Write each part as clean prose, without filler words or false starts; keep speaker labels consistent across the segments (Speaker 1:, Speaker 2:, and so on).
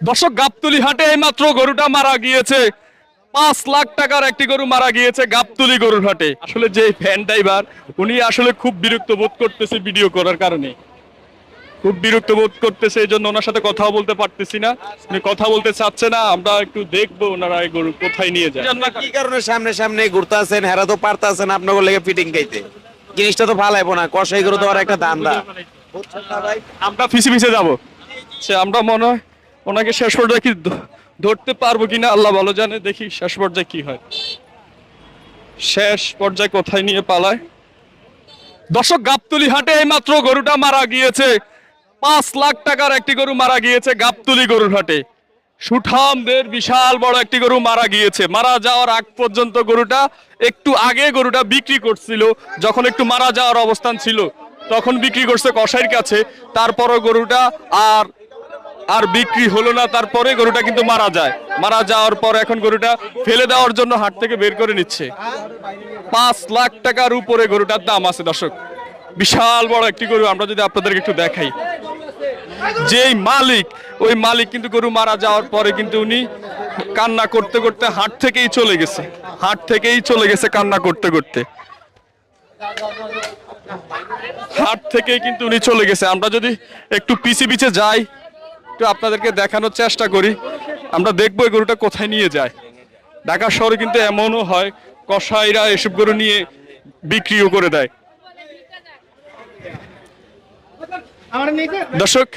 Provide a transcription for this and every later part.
Speaker 1: দর্শক, গাবতলী হাটে এইমাত্র গরুটা মারা গিয়েছে। 5 লাখ টাকার একটি গরু মারা গিয়েছে গাবতলী গরুর হাটে। আসলে যে ফ্যান ড্রাইভার উনি আসলে খুব বিরক্ত বোধ করতেছে ভিডিও করার কারণে, খুব বিরক্ত বোধ করতেছে, এই জন্য ওনার সাথে কথাও বলতে পারতেছি না। উনি কথা বলতে চাচ্ছে না। আমরা একটু দেখবো ওনারা এই গরু কোথায় নিয়ে যায়।
Speaker 2: কি কারণে সামনে সামনে ঘুরতে আছেন, হেরা তো পারতে আছেন আপনার লেগে ফিটিং খাইতে, জিনিসটা তো ভালো না, কষাই গরু তো আর একটা ধান্দা।
Speaker 1: আমরা পিছে পিছে যাবো। সে আমরা মনে হয় ওনাকে শেষ পর্যায়ে কি ধরতে পারবো কিনা আল্লাহ ভালো জানে। দেখি শেষ পর্যায়ে কি হয়, শেষ পর্যায়ে কোথায় নিয়ে পালায়। দর্শক, গাবতলী হাটে এইমাত্র গরুটা মারা গিয়েছে। 5 লাখ টাকার একটি গরু মারা গিয়েছে গাবতলী গরুর হাটে। সুঠামদের বিশাল বড় একটি গরু মারা গিয়েছে। মারা যাওয়ার আগ পর্যন্ত গরুটা একটু আগে গরুটা বিক্রি করছিল, যখন একটু মারা যাওয়ার অবস্থান ছিল তখন বিক্রি করছে কসাইয়ের কাছে। তারপরও গরুটা আর আর বিক্রি হলো না। তারপরে গরুটা কিন্তু মারা যায়। মারা যাওয়ার পর এখন গরুটা ফেলে দেওয়ার জন্য হাট থেকে বের করে নিচ্ছে। 5 লাখ টাকার উপরে গরুটার দাম আছে দর্শক। বিশাল বড় একটি গরু। আমরা যদি আপনাদেরকে একটু দেখাই, যেই মালিক, ওই মালিক কিন্তু গরু মারা যাওয়ার পরে কিন্তু উনি কান্না করতে করতে হাট থেকেই চলে গেছে। হাট থেকেই চলে গেছে কান্না করতে করতে। হাট থেকেই কিন্তু উনি চলে গেছে। আমরা যদি একটু পিছে পিছে যাই, একটু আপনাদেরকে দেখানোর চেষ্টা করি, আমরা দেখবো এই গরুটা কোথায় নিয়ে যায়। ঢাকা শহরে কিন্তু এমনও হয় কসাইরা এসব গরু নিয়ে বিক্রিও করে দেয়। দর্শক,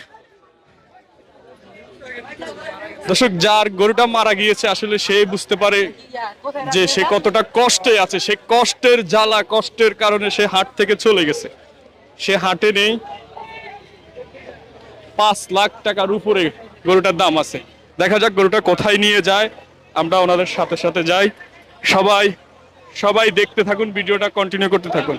Speaker 1: দর্শক, যার গরুটা মারা গিয়েছে আসলে সে বুঝতে পারে যে সে কতটা কষ্টে আছে। সে কষ্টের জ্বালা, কষ্টের কারণে সে হাট থেকে চলে গেছে। সে হাটে নেই। 5 লাখ টাকার উপরে গরুটার দাম আছে। দেখা যাক গরুটা কোথায় নিয়ে যায়। আমরা ওনাদের সাথে সাথে যাই। সবাই সবাই দেখতে থাকুন, ভিডিওটা কন্টিনিউ করতে থাকুন।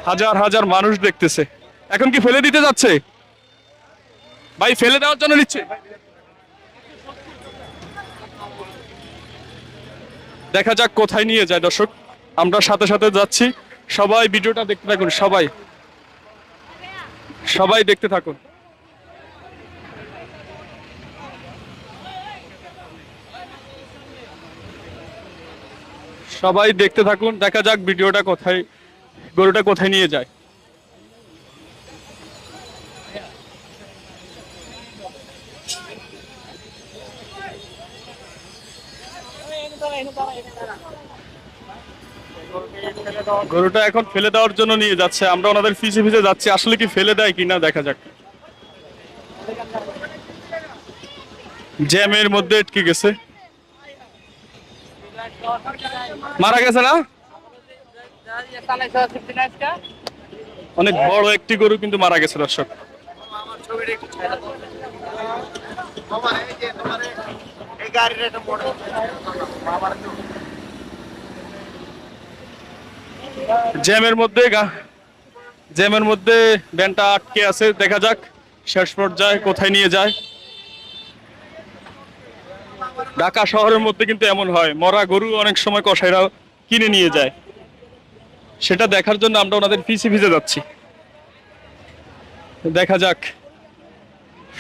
Speaker 1: হাজার হাজার মানুষ দেখতেছে। এখন কি ফেলে দিতে যাচ্ছে? ভাই, ফেলে দেওয়ার জন্য নিচ্ছে। দেখা যাক কোথায় নিয়ে যায় দর্শক। আমরা সাথে সাথে যাচ্ছি। সবাই ভিডিওটা দেখতে থাকুন। সবাই সবাই দেখতে থাকুন। সবাই দেখতে থাকুন। দেখা যাক ভিডিওটা কোথায়, গরুটা কোথায় নিয়ে যায়। গরুটা এখন ফেলে দেওয়ার জন্য নিয়ে যাচ্ছে। আমরা ওনাদের পিছে পিছে যাচ্ছি। আসলে কি ফেলে দেয় কিনা দেখা যাক। জ্যামের মধ্যে আটকে গেছে। মারা গেছে না? অনেক বড় একটি গরু কিন্তু মারা গেছে দর্শক। জ্যামের মধ্যে ভ্যানটা আটকে আছে। দেখা যাক শেষ পর্যায়ে কোথায় নিয়ে যায়। ঢাকা শহরের মধ্যে কিন্তু এমন হয়, মরা গরু অনেক সময় কসাইরা কিনে নিয়ে যায়। সেটা দেখার জন্য আমরা ওনাদের পিছে পিছে যাচ্ছি। দেখা যাক।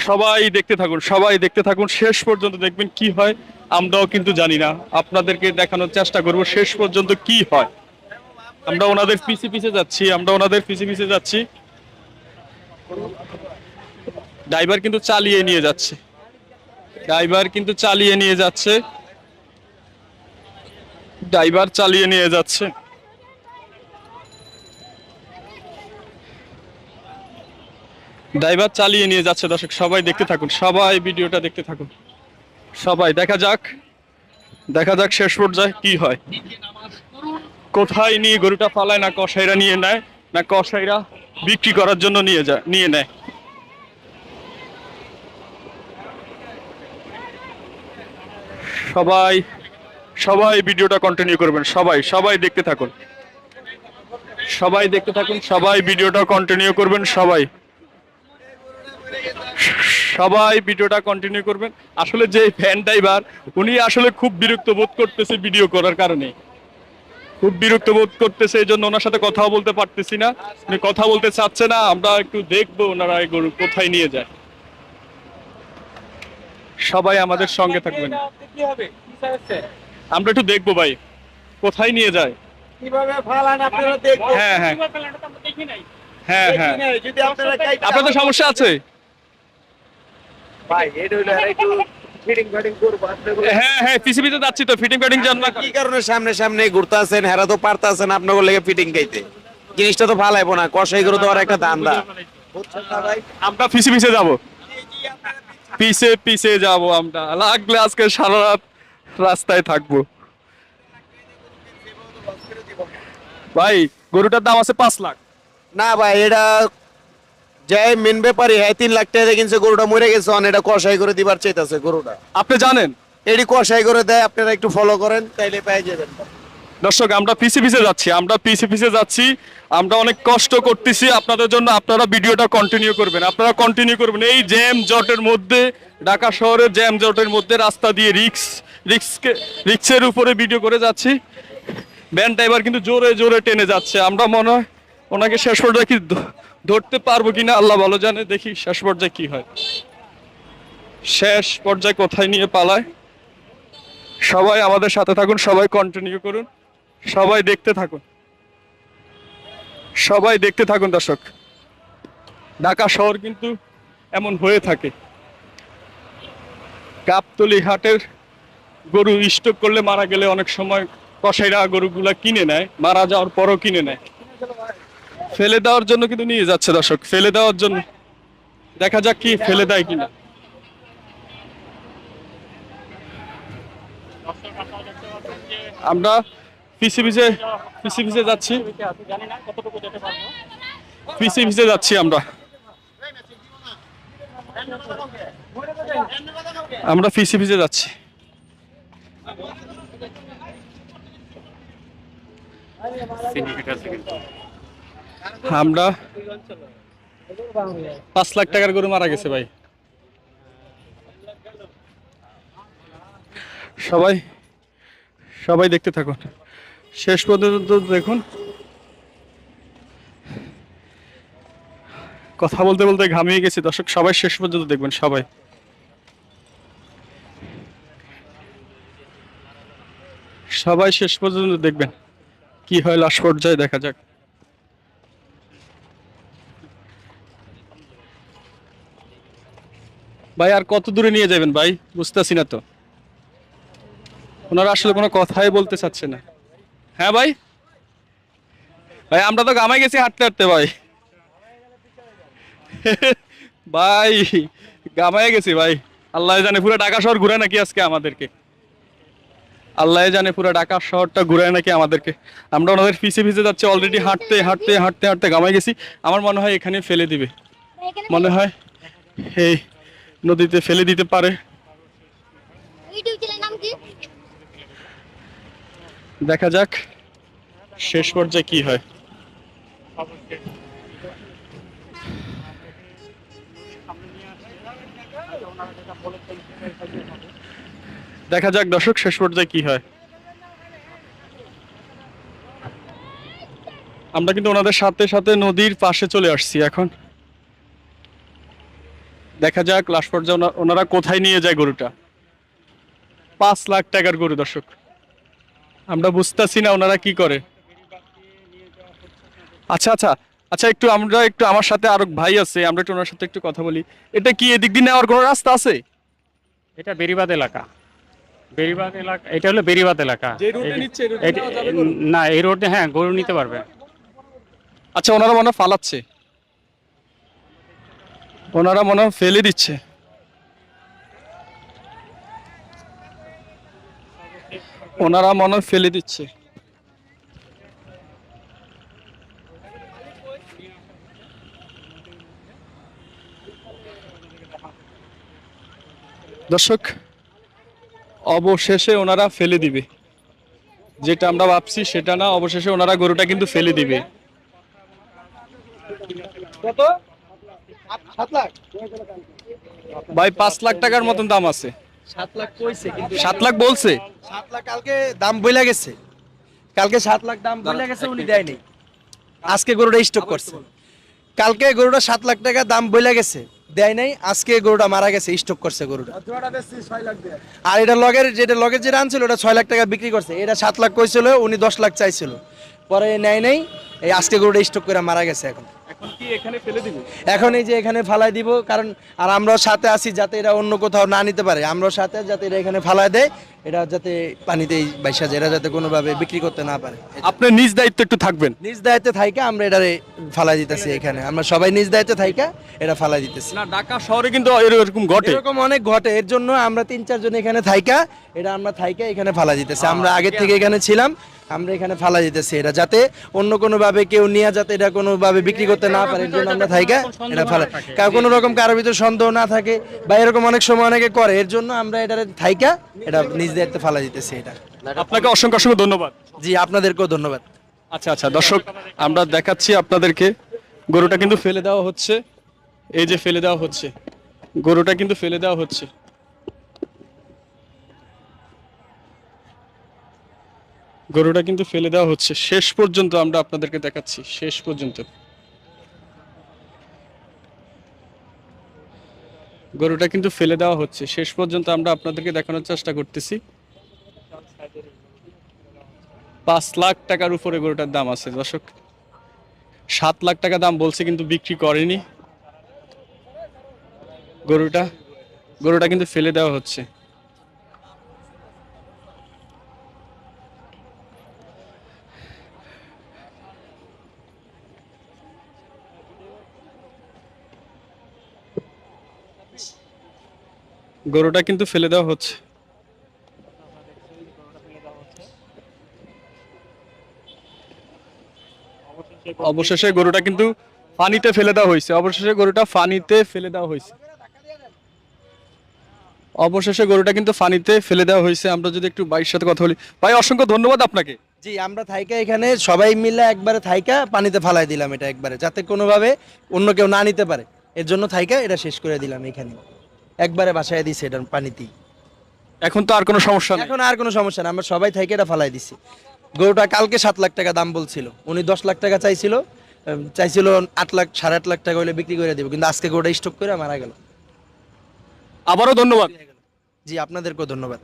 Speaker 1: সবাই দেখতে থাকুন, সবাই দেখতে থাকুন, শেষ পর্যন্ত দেখবেন কি হয়। আমরাও কিন্তু জানি না, আপনাদেরকে দেখানোর চেষ্টা করব শেষ পর্যন্ত কি হয়। আমরা ওনাদের পিছে পিছে যাচ্ছি। আমরা ওনাদের পিছে পিছে যাচ্ছি। ড্রাইভার কিন্তু চালিয়ে নিয়ে যাচ্ছে। ড্রাইভার কিন্তু চালিয়ে নিয়ে যাচ্ছে। ড্রাইভার চালিয়ে নিয়ে যাচ্ছে। ড্রাইভার চালিয়ে নিয়ে যাচ্ছে দর্শক। সবাই দেখতে থাকুন, সবাই ভিডিওটা দেখতে থাকুন। সবাই দেখা যাক, দেখা যাক শেষ পর্যায়ে কি হয়। কোথায় নিয়ে গরুটা পালায়, না কসাইরা নিয়ে নেয়, না কসাইরা বিক্রি করার জন্য নিয়ে নেয়। সবাই সবাই ভিডিওটা কন্টিনিউ করবেন। সবাই সবাই দেখতে থাকুন। সবাই দেখতে থাকুন। সবাই ভিডিওটা কন্টিনিউ করবেন। সবাই সবাই ভিডিওটা কন্টিনিউ করবেন। আসলে যে ফ্যান ড্রাইভার উনি আসলে খুব বিরক্ত বোধ করতেছে ভিডিও করার কারণে, খুব বিরক্ত বোধ করতেছে, এই জন্য ওনার সাথে কথাও বলতে পারতেছি না। উনি কথা বলতে চাচ্ছে না। আমরা একটু দেখবো ওনারা এই গরু কোথায় নিয়ে যায়। সবাই আমাদের সঙ্গে থাকবেন। আমরা একটু দেখবো ভাই কোথায় নিয়ে যায়।
Speaker 2: কিভাবে ফালান আপনারা দেখবেন।
Speaker 1: হ্যাঁ হ্যাঁ হ্যাঁ হ্যাঁ,
Speaker 2: যদি আপনারা
Speaker 1: আপনাদের সমস্যা আছে।
Speaker 2: ভাই এটা হইলো আর একটু ফিটিং ফাটিং করবো আপনাদের।
Speaker 1: হ্যাঁ হ্যাঁ, পিসিবিতে যাচ্ছি তো, ফিটিং ফিটিং জান না।
Speaker 2: কি কারণে সামনে সামনে ঘুরতে আছেন, হেরা তো পারতে আছেন আপনাদের লেগে ফিটিং খাইতে, জিনিসটা তো ফালাইবো না, কষাই করে তো আর একটা ধান্দা বুঝছেন না ভাই।
Speaker 1: আমরা পিছে যাবো, পিছে যাবো। আমরা লাগলে আজকে সারা রাত রাস্তায় থাকবো। ভাই গরুটার দাম আছে 5 লাখ।
Speaker 2: না ভাই এটা যে মেন ব্যাপারই হ্যাঁ 3 লাখ টাকা কিনছে, গরুটা মরে গেছে, অন এটা কষাই করে দিবার চাইতেছে গরুটা।
Speaker 1: আপনি জানেন
Speaker 2: এডি কষাই করে দেয়, আপনারা একটু ফলো করেন তাইলে পেয়ে যাবেন।
Speaker 1: দর্শক, আমরা পিছে যাচ্ছি, আমরা পিছে যাচ্ছি। আমরা অনেক কষ্ট করতেছি আপনাদের জন্য। আপনারা ভিডিওটা কন্টিনিউ করবেন, আপনারা কন্টিনিউ করবেন। এই জ্যাম জটের মধ্যে, ঢাকা শহরের জ্যাম জটের মধ্যে রাস্তা দিয়ে রিক্সের উপরে ভিডিও করে যাচ্ছি। ভ্যান ড্রাইভার কিন্তু জোরে জোরে টেনে যাচ্ছে। আমরা মনে হয় ওনাকে শেষ পর্যায়ে কি ধরতে পারবো কিনা আল্লাহ ভালো জানে। দেখি শেষ পর্যায়ে কি হয়, শেষ পর্যায়ে কোথায় নিয়ে পালায়। সবাই আমাদের সাথে থাকুন, সবাই কন্টিনিউ করুন, সবাই দেখতে থাকুন, সবাই দেখতে থাকুন। দর্শক, ঢাকা শহর কিন্তু এমন হয়ে থাকে। গাবতলী হাটের গরু স্টক করলে মারা গেলে অনেক সময় কসাইরা গরুগুলা কিনে নেয়, মারা যাওয়ার পরও কিনে নেয়, ফেলে দেওয়ার জন্য কিন্তু নিয়ে যাচ্ছে। দর্শক, ফেলে দেওয়ার জন্য, দেখা যাক কি ফেলে দেয় কিনা। আমরা পিছে যাচ্ছি, পিছে যাচ্ছি। আমরা পিছে যাচ্ছি। আমরা 5 লাখ টাকার গরু মারা গেছে ভাই। সবাই দেখতে থাকুন, শেষ পর্যন্ত দেখুন। কথা বলতে বলতে ঘামিয়ে গেছি দর্শক, সবাই শেষ পর্যন্ত দেখবেন। সবাই শেষ পর্যন্ত দেখবেন, কি হয় লাস্ট পর্যায়ে দেখা যাক। ভাই আর কত দূরে নিয়ে যাবেন ভাই, বুঝতেছি না তো। ওনারা আসলে কোনো কথাই বলতে চাচ্ছে না। হ্যাঁ ভাই, আমরা তো গামাই গেছি হাঁটতে ভাই। ভাই গামায় গেছি ভাই। আল্লাহ জানে পুরো ঢাকা শহর ঘুরে নাকি আজকে আমাদেরকে, আল্লাহ জানে পুরো ঢাকা শহরটা ঘুরে নাকি আমাদেরকে। আমরা ওনাদের পিছে যাচ্ছি, অলরেডি হাঁটতে গামাই গেছি। আমার মনে হয় এখানে ফেলে দিবে, মনে হয় এই নদীতে ফেলে দিতে পারে। দেখা যাক শেষ পর্যায়ে কি হয়। দেখা যাক দর্শক, শেষ পর্যায়ে কি হয়। আমরা কিন্তু ওনাদের সাথে নদীর পাশে চলে আসছি এখন। দেখা যাক লাস্ট পর্যায়ে ওনারা কোথায় নিয়ে যায় গরুটা। 5 লাখ টাকার গরু দর্শক, আমরা বুঝতেছি না ওনারা কি করে। আচ্ছা একটু আমার সাথে আরো ভাই আছে, আমরা একটু ওনার সাথে একটু কথা বলি। এটা কি এদিক দিয়ে নেওয়ার কোনো রাস্তা আছে?
Speaker 3: এটা বেরিবাদ এলাকা, এটা হলো বেরিবাদ এলাকা।
Speaker 1: যে রুটে নিচ্ছে এই রুটে নেওয়া যাবে গরু?
Speaker 3: না, এই রোডে হ্যাঁ গরু নিতে পারবে।
Speaker 1: আচ্ছা, ওনারা মনে হয় ফালাচ্ছে, ওনারা মনে হয় ফেলে দিচ্ছে। ওনারা মনে হয় ফেলে দিচ্ছে। দর্শক, অবশেষে ওনারা ফেলে দিবে, যেটা আমরা ভাবছি সেটা না। অবশেষে ওনারা গরুটা কিন্তু ফেলে দিবে।
Speaker 2: কত? 7 লাখ
Speaker 1: ভাই 5 লাখ টাকার মতন দাম আছে।
Speaker 2: 7 লাখ কইছে কিন্তু
Speaker 1: 7 লাখ বলছে।
Speaker 2: 7 লাখ কালকে দাম বইলা গেছে।
Speaker 4: কালকে 7 লাখ দাম বলে গেছে, উনি দেয়নি। আজকে গরুটা স্টক করছে। কালকে গরুটা 7 লাখ টাকা দাম বলে গেছে, দেয় নাই। আজকে গরুটা মারা গেছে, স্টক করছে গরুটা। আর এটা লগের যে আনছিল ওটা 6 লাখ টাকা বিক্রি করছে। এটা 7 লাখ কইছিল, উনি 10 লাখ চাইছিল, পরে নেয় নাই। এই আজকে গরুটা স্টক করে মারা গেছে।
Speaker 1: এখন কি এখানে ফেলে দিব?
Speaker 4: এখন এই যে এখানে ফালাই দিব, কারণ আর আমরাও সাথে আছি যাতে এরা অন্য কোথাও না নিতে পারে। আমরাও সাথে যাতে এরা এখানে ফালাই দেয়, এটা যাতে পানিতেই বাইসা যায়, এরা যাতে কোনোভাবে বিক্রি করতে না পারে।
Speaker 1: আপনি নিজ দায়িত্ব একটু থাকবেন।
Speaker 4: নিজ দায়িত্বে থাইকা আমরা এটারে ফালাই দিতেছি। এখানে আমরা সবাই নিজ দায়িত্বে থাইকা এটা ফালাই দিতেছি।
Speaker 1: না, ঢাকা শহরে কিন্তু এরকম ঘটে।
Speaker 4: এরকম অনেক ঘটে, এর জন্য আমরা 3-4 জন এখানে থাইকা এটা আমরা থাইকা এখানে ফালাই দিতেছি। আমরা আগে থেকে এখানে ছিলাম, আমরা এখানে ফালাই দিতেছি এটা যাতে অন্য কোনো ভাবে কেউ নিয়ে যাতে এটা কোনো ভাবে বিক্রি করতে না পারে। এর জন্য আমরা থাইকা এটা ফালাই, কারণ কোনো রকম কারোর ভিতরে সন্দেহ না থাকে বা এরকম অনেক সময় অনেকে করে, এর জন্য আমরা এটা থাইকা এটা নিজ দায়িত্বে ফালাই দিতেছি এটা।
Speaker 1: আপনাকে অসংখ্য অসংখ্য ধন্যবাদ।
Speaker 4: জি, আপনাদেরকেও ধন্যবাদ।
Speaker 1: আচ্ছা আচ্ছা, দর্শক আমরা দেখাচ্ছি আপনাদেরকে, গরুটা কিন্তু ফেলে দেওয়া হচ্ছে। এই যে ফেলে দেওয়া হচ্ছে, গরুটা কিন্তু ফেলে দেওয়া হচ্ছে। গরুটা কিন্তু ফেলে দেওয়া হচ্ছে। শেষ পর্যন্ত আমরা আপনাদেরকে দেখাচ্ছি, শেষ পর্যন্ত গরুটা কিন্তু ফেলে দেওয়া হচ্ছে। শেষ পর্যন্ত আমরা আপনাদেরকে দেখানোর চেষ্টা করতেছি। 5 লাখ টাকার উপরে গরুটার দাম আছে দর্শক। 7 লাখ টাকা দাম বলছে, কিন্তু বিক্রি করেনি। গরুটা কিন্তু ফেলে দেওয়া হচ্ছে। গরুটা কিন্তু ফেলে দেওয়া হচ্ছে। অবশেষে গরুটা কিন্তু পানিতে ফেলে দেওয়া হয়েছে। অবশেষে গরুটা পানিতে ফেলে দেওয়া হয়েছে। অবশেষে গরুটা কিন্তু পানিতে ফেলে দেওয়া হয়েছে। আমরা যদি একটু ভাইয়ের সাথে কথা বলি। ভাই, অসংখ্য ধন্যবাদ আপনাকে।
Speaker 4: জি, আমরা থাইকা এখানে সবাই মিলে একবারে থাইকা পানিতে ফালাই দিলাম এটা একবারে, যাতে কোনোভাবে অন্য কেউ না নিতে পারে। এর জন্য থাইকা এটা শেষ করে দিলাম এখানে, একবারে বাসায় দিছি এটা পানিতেই।
Speaker 1: এখন তো আর কোনো সমস্যা নেই।
Speaker 4: এখন আর কোনো সমস্যা না, আমরা সবাই থাইকা এটা ফালাই দিছি। গরুটা কালকে 7 লাখ টাকা দাম বলছিল, উনি 10 লাখ টাকা চাইছিল 8 লাখ 8.5 লাখ টাকা হলে বিক্রি করে দেবো, কিন্তু আজকে গরুটা স্টক করে মারা গেল।
Speaker 1: আবারও ধন্যবাদ।
Speaker 4: জি, আপনাদেরকেও ধন্যবাদ।